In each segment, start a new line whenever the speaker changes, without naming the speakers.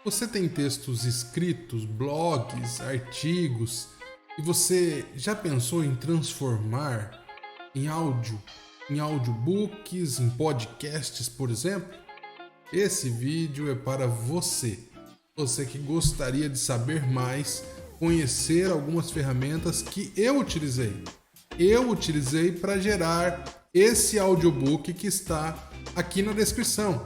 Você tem textos escritos, blogs, artigos, e você já pensou em transformar em áudio, em audiobooks, em podcasts, por exemplo? Esse vídeo é para você. Você que gostaria de saber mais, conhecer algumas ferramentas que eu utilizei. Eu utilizei para gerar esse audiobook que está aqui na descrição.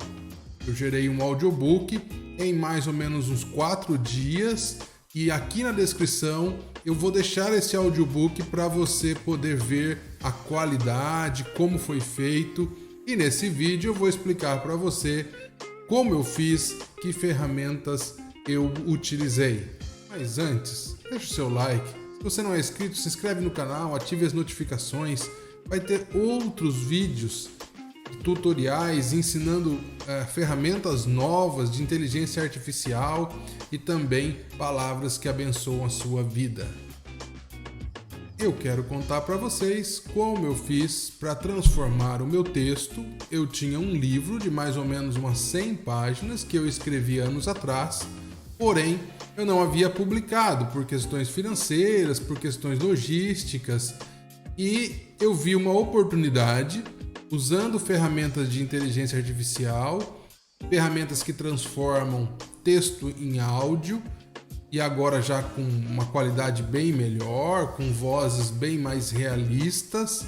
Eu gerei um audiobook em mais ou menos uns 4 dias e aqui na descrição eu vou deixar esse audiobook para você poder ver a qualidade, como foi feito, e nesse vídeo eu vou explicar para você como eu fiz, que ferramentas eu utilizei. Mas antes, deixa o seu like. Se você não é inscrito, se inscreve no canal, ative as notificações. Vai ter outros vídeos, tutoriais ensinando ferramentas novas de inteligência artificial e também palavras que abençoam a sua vida. Eu quero contar para vocês como eu fiz para transformar o meu texto. Eu tinha um livro de mais ou menos umas 100 páginas que eu escrevi anos atrás, porém eu não havia publicado por questões financeiras, por questões logísticas, e eu vi uma oportunidade usando ferramentas de inteligência artificial, ferramentas que transformam texto em áudio, e agora já com uma qualidade bem melhor, com vozes bem mais realistas,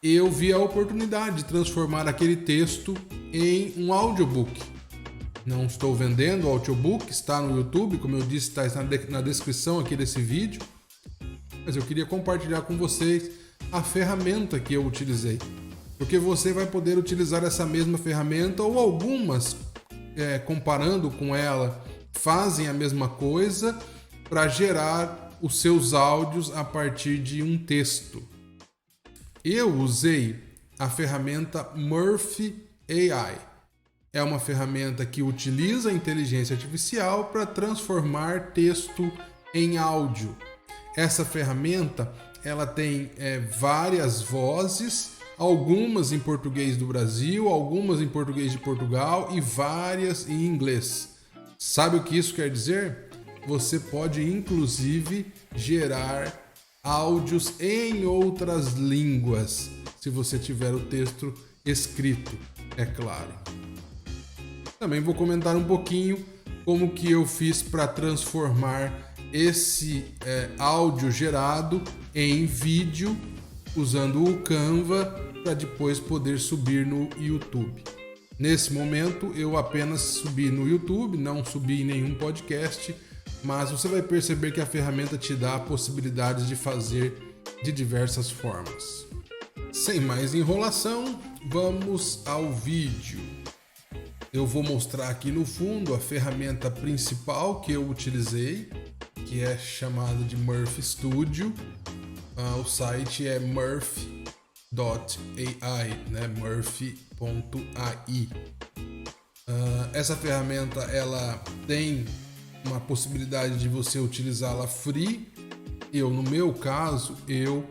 eu vi a oportunidade de transformar aquele texto em um audiobook. Não estou vendendo o audiobook, está no YouTube, como eu disse, está na descrição aqui desse vídeo, mas eu queria compartilhar com vocês a ferramenta que eu utilizei, porque você vai poder utilizar essa mesma ferramenta ou algumas, comparando com ela, fazem a mesma coisa para gerar os seus áudios a partir de um texto. Eu usei a ferramenta Murphy AI. É uma ferramenta que utiliza a inteligência artificial para transformar texto em áudio. Essa ferramenta ela tem várias vozes, algumas em português do Brasil, algumas em português de Portugal e várias em inglês. Sabe o que isso quer dizer? Você pode inclusive gerar áudios em outras línguas, se você tiver o texto escrito, é claro. Também vou comentar um pouquinho como que eu fiz para transformar esse áudio gerado em vídeo usando o Canva para depois poder subir no YouTube. Nesse momento eu apenas subi no YouTube, não subi em nenhum podcast, mas você vai perceber que a ferramenta te dá possibilidades de fazer de diversas formas. Sem mais enrolação, vamos ao vídeo. Eu vou mostrar aqui no fundo a ferramenta principal que eu utilizei, que é chamada de Murphy Studio. O site é murphy.ai, né? murphy.ai. Essa ferramenta ela tem uma possibilidade de você utilizá-la free. No meu caso, eu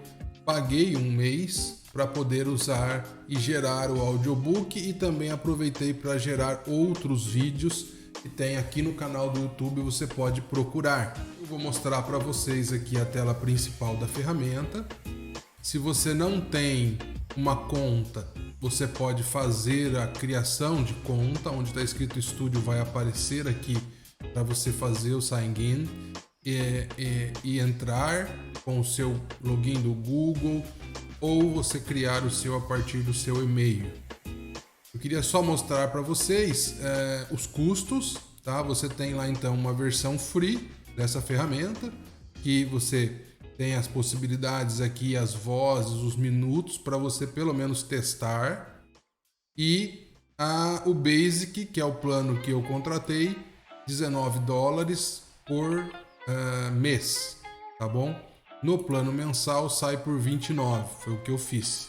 paguei um mês para poder usar e gerar o audiobook, e também aproveitei para gerar outros vídeos que tem aqui no canal do YouTube, você pode procurar. Eu vou mostrar para vocês aqui a tela principal da ferramenta. Se você não tem uma conta, você pode fazer a criação de conta, onde está escrito estúdio vai aparecer aqui para você fazer o sign in e entrar com o seu login do Google, ou você criar o seu a partir do seu e-mail. Eu queria só mostrar para vocês os custos, tá? Você tem lá então uma versão free dessa ferramenta, que você tem as possibilidades aqui, as vozes, os minutos para você pelo menos testar, e o Basic, que é o plano que eu contratei, $19 por mês, tá bom? No plano mensal sai por $29, foi o que eu fiz.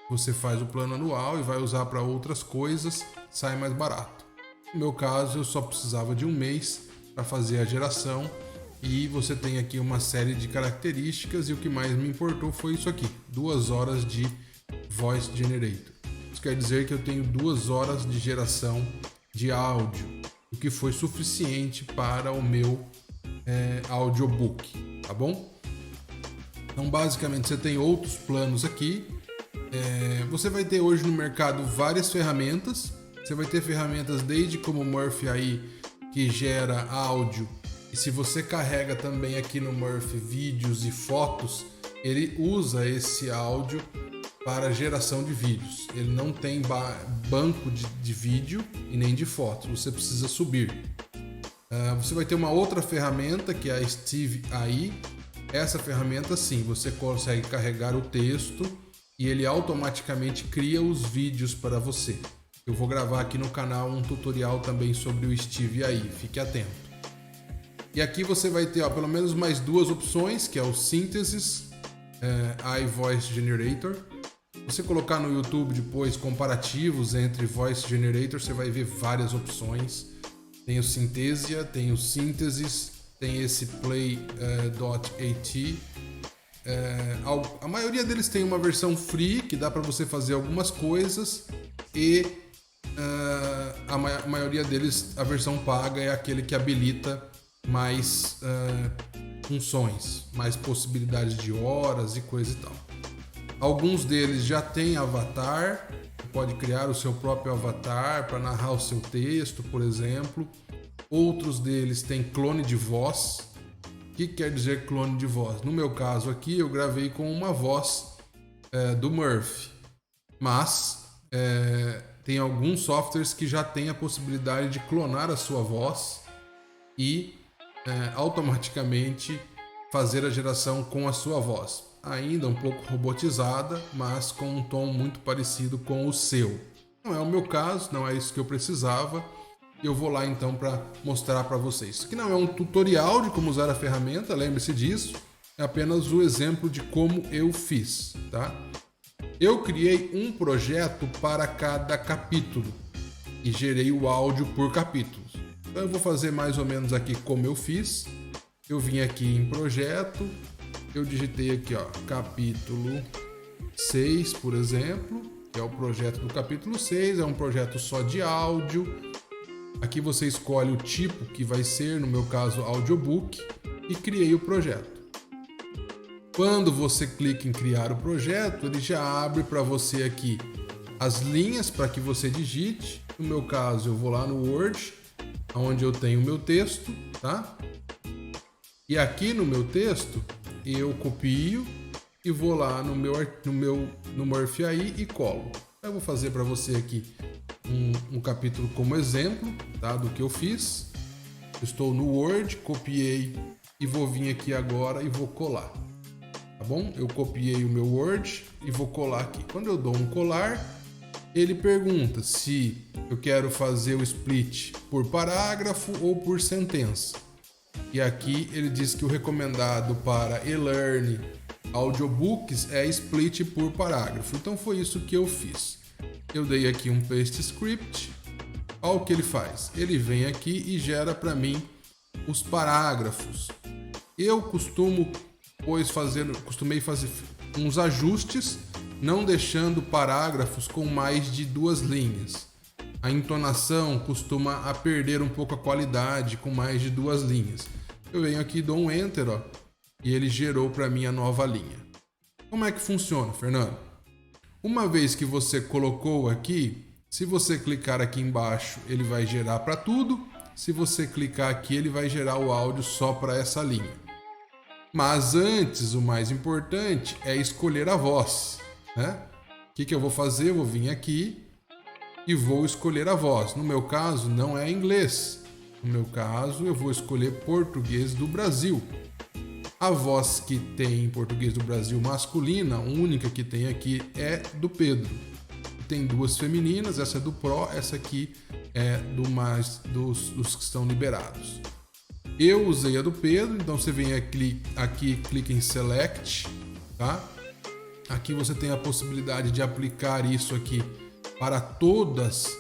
Você faz o plano anual e vai usar para outras coisas, sai mais barato. No meu caso, eu só precisava de um mês para fazer a geração, e você tem aqui uma série de características, e o que mais me importou foi isso aqui, 2 horas de Voice Generator. Isso quer dizer que eu tenho 2 horas de geração de áudio. o que foi suficiente para o meu audiobook, tá bom? Então, basicamente, você tem outros planos aqui. Você vai ter hoje no mercado várias ferramentas. Você vai ter ferramentas desde como o Murphy aí, que gera áudio. E se você carrega também aqui no Murphy vídeos e fotos, ele usa esse áudio para geração de vídeos. Ele não tem banco de vídeo e nem de fotos. Você precisa subir. Você vai ter uma outra ferramenta que é a Steve AI. Essa ferramenta sim, você consegue carregar o texto e ele automaticamente cria os vídeos para você. Eu vou gravar aqui no canal um tutorial também sobre o Steve AI, fique atento. E aqui você vai ter pelo menos mais duas opções, que é o Synthesis iVoice Generator. Se você colocar no YouTube depois comparativos entre Voice Generator, você vai ver várias opções. Tem o Synthesia, tem o Synthesis, tem esse Play.at. A maioria deles tem uma versão free que dá para você fazer algumas coisas e a maioria deles, a versão paga é aquele que habilita mais funções, mais possibilidades de horas e coisa e tal. Alguns deles já tem avatar, você pode criar o seu próprio avatar para narrar o seu texto, por exemplo. Outros deles têm clone de voz. O que quer dizer clone de voz? No meu caso aqui, eu gravei com uma voz do Murphy, mas tem alguns softwares que já têm a possibilidade de clonar a sua voz e automaticamente fazer a geração com a sua voz. Ainda um pouco robotizada, mas com um tom muito parecido com o seu. Não é o meu caso, não é isso que eu precisava. Eu vou lá então para mostrar para vocês. Isso aqui não é um tutorial de como usar a ferramenta, lembre-se disso. É apenas o exemplo de como eu fiz, tá? Eu criei um projeto para cada capítulo e gerei o áudio por capítulos. Então eu vou fazer mais ou menos aqui como eu fiz. Eu vim aqui em projeto, eu digitei aqui, capítulo 6, por exemplo, que é o projeto do capítulo 6, é um projeto só de áudio. Aqui você escolhe o tipo que vai ser, no meu caso, audiobook, e criei o projeto. Quando você clica em criar o projeto, ele já abre para você aqui as linhas para que você digite. No meu caso, eu vou lá no Word, onde eu tenho o meu texto, tá? E aqui no meu texto, eu copio e vou lá no Murphy AI e colo. Eu vou fazer para você aqui um capítulo como exemplo, tá, do que eu fiz. Eu estou no Word, copiei e vou vir aqui agora e vou colar, tá bom? Eu copiei o meu Word e vou colar aqui. Quando eu dou um colar, ele pergunta se eu quero fazer o split por parágrafo ou por sentença. E aqui ele diz que o recomendado para e-learning audiobooks é split por parágrafo. Então foi isso que eu fiz. Eu dei aqui um paste script. Olha o que ele faz. Ele vem aqui e gera para mim os parágrafos. Eu costumei fazer uns ajustes, não deixando parágrafos com mais de 2 linhas. A entonação costuma perder um pouco a qualidade com mais de 2 linhas. Eu venho aqui, dou um Enter, e ele gerou para mim a nova linha. Como é que funciona, Fernando? Uma vez que você colocou aqui, se você clicar aqui embaixo, ele vai gerar para tudo. Se você clicar aqui, ele vai gerar o áudio só para essa linha. Mas antes, o mais importante é escolher a voz, né? O que eu vou fazer? Eu vou vir aqui e vou escolher a voz. No meu caso, não é inglês. No meu caso, eu vou escolher português do Brasil. A voz que tem em português do Brasil masculina, a única que tem aqui é do Pedro. Tem 2 femininas, essa é do Pro, essa aqui é dos que estão liberados. Eu usei a do Pedro, então você vem aqui, clica em Select, tá? Aqui você tem a possibilidade de aplicar isso aqui para todas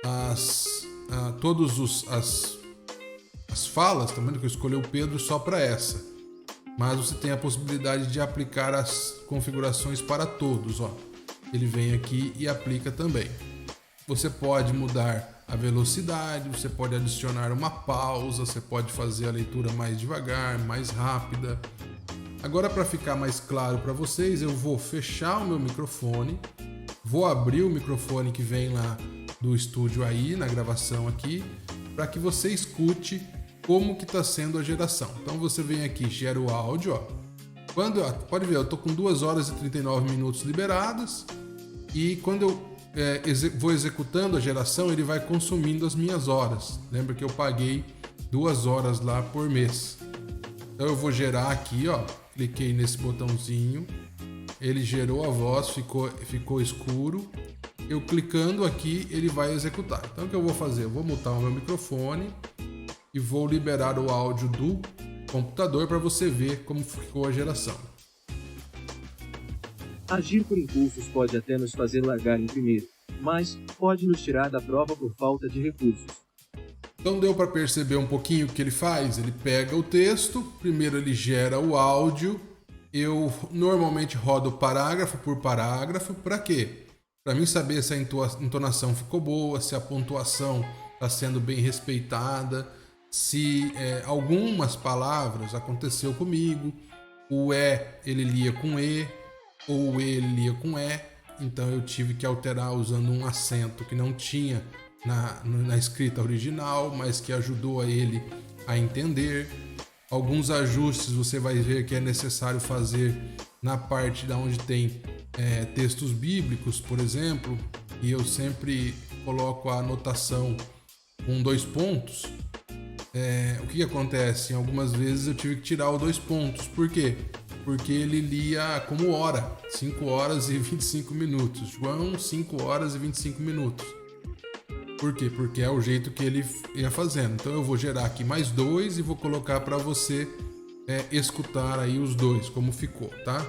as falas, tá vendo que eu escolhi o Pedro só para essa. Mas você tem a possibilidade de aplicar as configurações para todos, Ele vem aqui e aplica também. Você pode mudar a velocidade, você pode adicionar uma pausa, você pode fazer a leitura mais devagar, mais rápida. Agora, para ficar mais claro para vocês, eu vou fechar o meu microfone, vou abrir o microfone que vem lá do estúdio aí, na gravação aqui, para que você escute como que está sendo a geração. Então você vem aqui, gera o áudio, ó. Pode ver, eu tô com 2 horas e 39 minutos liberadas, e quando eu vou executando a geração, ele vai consumindo as minhas horas. Lembra que eu paguei 2 horas lá por mês. Então eu vou gerar aqui, ó, cliquei nesse botãozinho, ele gerou a voz, ficou escuro. Eu clicando aqui, ele vai executar. Então o que eu vou fazer? Eu vou mutar o meu microfone e vou liberar o áudio do computador para você ver como ficou a geração.
Agir por impulsos pode até nos fazer largar em primeiro, mas pode nos tirar da prova por falta de recursos.
Então deu para perceber um pouquinho o que ele faz? Ele pega o texto, primeiro ele gera o áudio. Eu normalmente rodo parágrafo por parágrafo. Para quê? Para mim saber se a entonação ficou boa, se a pontuação está sendo bem respeitada, se algumas palavras aconteceu comigo, o ele lia com e, ou o ele lia com e, então eu tive que alterar usando um acento que não tinha na escrita original, mas que ajudou a ele a entender. Alguns ajustes você vai ver que é necessário fazer na parte da onde tem textos bíblicos, por exemplo, e eu sempre coloco a anotação com 2 pontos. O que acontece? Algumas vezes eu tive que tirar os 2 pontos. Por quê? Porque ele lia como hora, 5 horas e 25 minutos. João, 5 horas e 25 minutos. Por quê? Porque é o jeito que ele ia fazendo. Então eu vou gerar aqui mais 2 e vou colocar para você escutar aí os 2, como ficou, tá?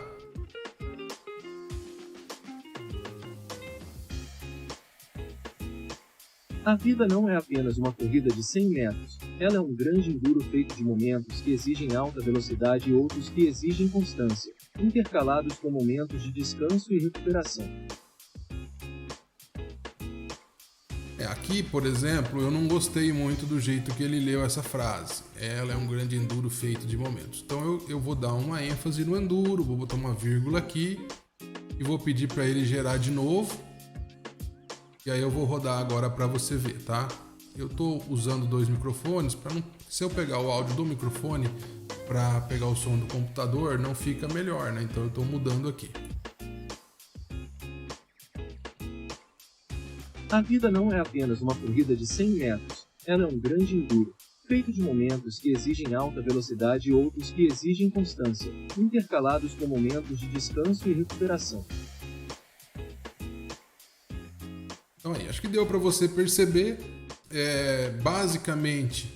A vida não é apenas uma corrida de 100 metros, ela é um grande enduro feito de momentos que exigem alta velocidade e outros que exigem constância, intercalados com momentos de descanso e recuperação.
Aqui, por exemplo, eu não gostei muito do jeito que ele leu essa frase. Ela é um grande enduro feito de momentos. Então eu vou dar uma ênfase no enduro, vou botar uma vírgula aqui e vou pedir para ele gerar de novo. E aí eu vou rodar agora para você ver, tá? Eu estou usando 2 microfones para não, se eu pegar o áudio do microfone para pegar o som do computador, não fica melhor, né? Então eu estou mudando aqui.
A vida não é apenas uma corrida de 100 metros, ela é um grande enduro, feito de momentos que exigem alta velocidade e outros que exigem constância, intercalados com momentos de descanso e recuperação.
Então aí, acho que deu para você perceber. Basicamente,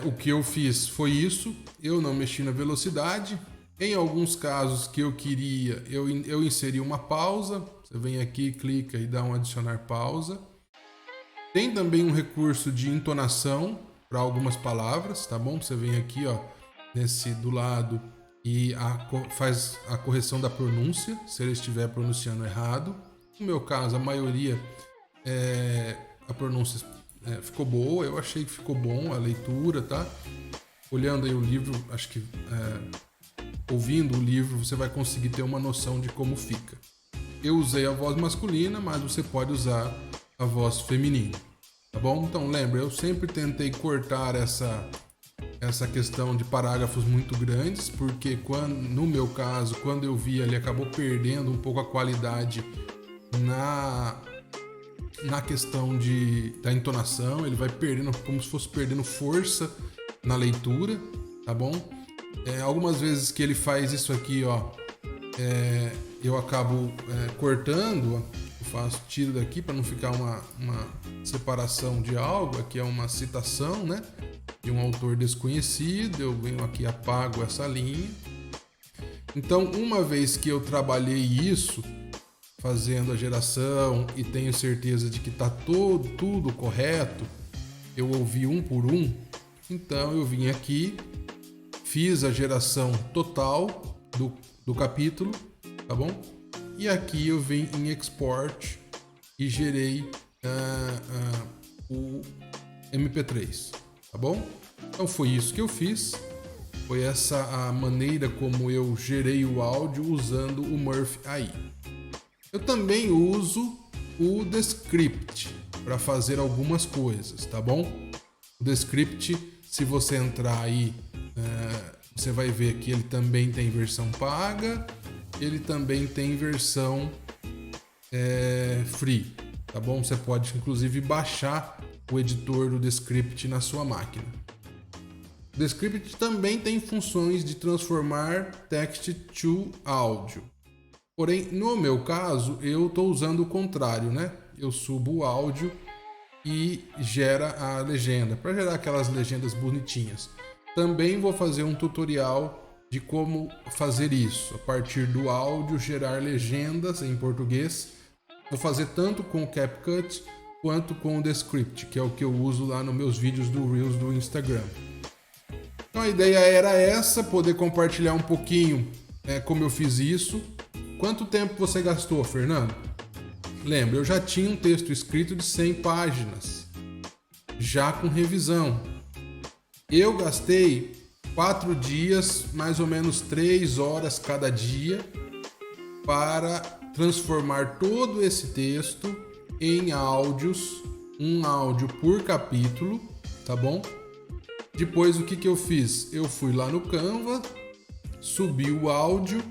o que eu fiz foi isso. Eu não mexi na velocidade. Em alguns casos que eu queria, eu inseri uma pausa. Você vem aqui, clica e dá um adicionar pausa. Tem também um recurso de entonação para algumas palavras, tá bom? Você vem aqui, ó, nesse do lado e faz a correção da pronúncia, se ele estiver pronunciando errado. No meu caso, a maioria, a pronúncia ficou boa, eu achei que ficou bom a leitura, tá? Olhando aí o livro, acho que ouvindo o livro você vai conseguir ter uma noção de como fica. Eu usei a voz masculina, mas você pode usar a voz feminina, tá bom? Então lembra, eu sempre tentei cortar essa questão de parágrafos muito grandes, porque no meu caso, quando eu vi, ele acabou perdendo um pouco a qualidade na questão da entonação, ele vai perdendo, como se fosse perdendo força na leitura, tá bom? Algumas vezes que ele faz isso aqui, ó, eu acabo cortando, tiro daqui para não ficar uma separação de algo. Aqui é uma citação, né, de um autor desconhecido, eu venho aqui e apago essa linha. Então, uma vez que eu trabalhei isso, fazendo a geração e tenho certeza de que está tudo correto, eu ouvi um por um, então eu vim aqui, fiz a geração total do capítulo, tá bom? E aqui eu vim em Export e gerei o MP3, tá bom? Então foi isso que eu fiz. Foi essa a maneira como eu gerei o áudio usando o Murphy AI. Eu também uso o Descript para fazer algumas coisas, tá bom? O Descript, se você entrar aí, você vai ver que ele também tem versão paga, ele também tem versão free, tá bom? Você pode inclusive baixar o editor do Descript na sua máquina. O Descript também tem funções de transformar text to áudio. Porém, no meu caso, eu estou usando o contrário, né? Eu subo o áudio e gera a legenda, para gerar aquelas legendas bonitinhas. Também vou fazer um tutorial de como fazer isso. A partir do áudio, gerar legendas em português. Vou fazer tanto com o CapCut quanto com o Descript, que é o que eu uso lá nos meus vídeos do Reels do Instagram. Então a ideia era essa, poder compartilhar um pouquinho como eu fiz isso. Quanto tempo você gastou, Fernando? Lembra, eu já tinha um texto escrito de 100 páginas, já com revisão. Eu gastei 4 dias, mais ou menos 3 horas cada dia, para transformar todo esse texto em áudios, um áudio por capítulo, tá bom? Depois o que eu fiz? Eu fui lá no Canva, subi o áudio,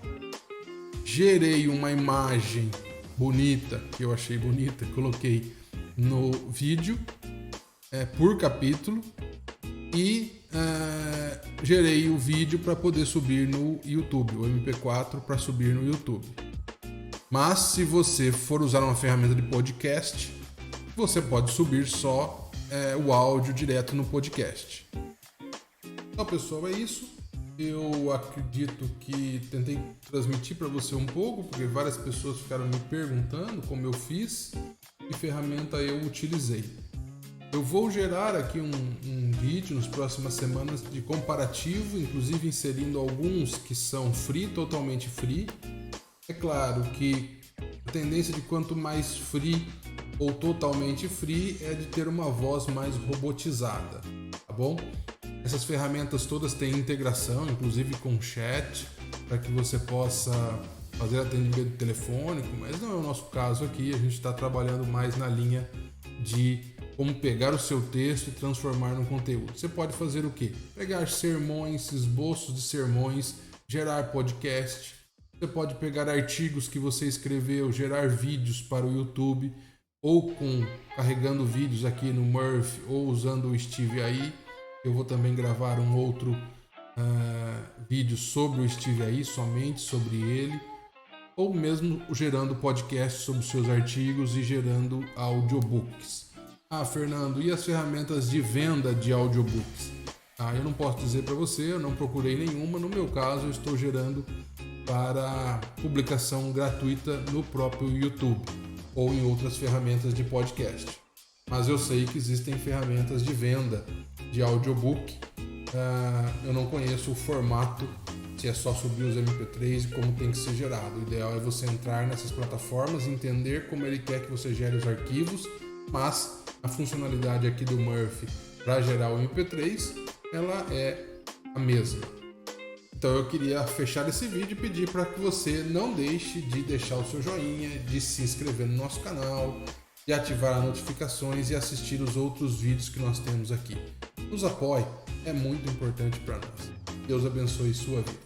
gerei uma imagem bonita, que eu achei bonita, coloquei no vídeo por capítulo e gerei o vídeo para poder subir no YouTube, o MP4 para subir no YouTube. Mas se você for usar uma ferramenta de podcast, você pode subir só o áudio direto no podcast. Então, pessoal, é isso. Eu acredito que tentei transmitir para você um pouco, porque várias pessoas ficaram me perguntando como eu fiz e ferramenta eu utilizei. Eu vou gerar aqui um vídeo nas próximas semanas de comparativo, inclusive inserindo alguns que são free, totalmente free. É claro que a tendência de quanto mais free ou totalmente free é de ter uma voz mais robotizada, tá bom? Essas ferramentas todas têm integração, inclusive com chat, para que você possa fazer atendimento telefônico, mas não é o nosso caso aqui. A gente está trabalhando mais na linha de como pegar o seu texto e transformar num conteúdo. Você pode fazer o quê? Pegar sermões, esboços de sermões, gerar podcast. Você pode pegar artigos que você escreveu, gerar vídeos para o YouTube, ou carregando vídeos aqui no Murphy, ou usando o Steve AI. Eu vou também gravar um outro vídeo sobre o Steve AI, somente sobre ele, ou mesmo gerando podcast sobre os seus artigos e gerando audiobooks. Ah, Fernando, e as ferramentas de venda de audiobooks? Eu não posso dizer para você, eu não procurei nenhuma. No meu caso, eu estou gerando para publicação gratuita no próprio YouTube ou em outras ferramentas de podcast. Mas eu sei que existem ferramentas de venda de audiobook. Eu não conheço o formato, se é só subir os MP3 e como tem que ser gerado. O ideal é você entrar nessas plataformas, entender como ele quer que você gere os arquivos, mas a funcionalidade aqui do Murphy para gerar o MP3, ela é a mesma. Então eu queria fechar esse vídeo e pedir para que você não deixe de deixar o seu joinha, de se inscrever no nosso canal, de ativar as notificações e assistir os outros vídeos que nós temos aqui. Nos apoie, é muito importante para nós. Deus abençoe sua vida.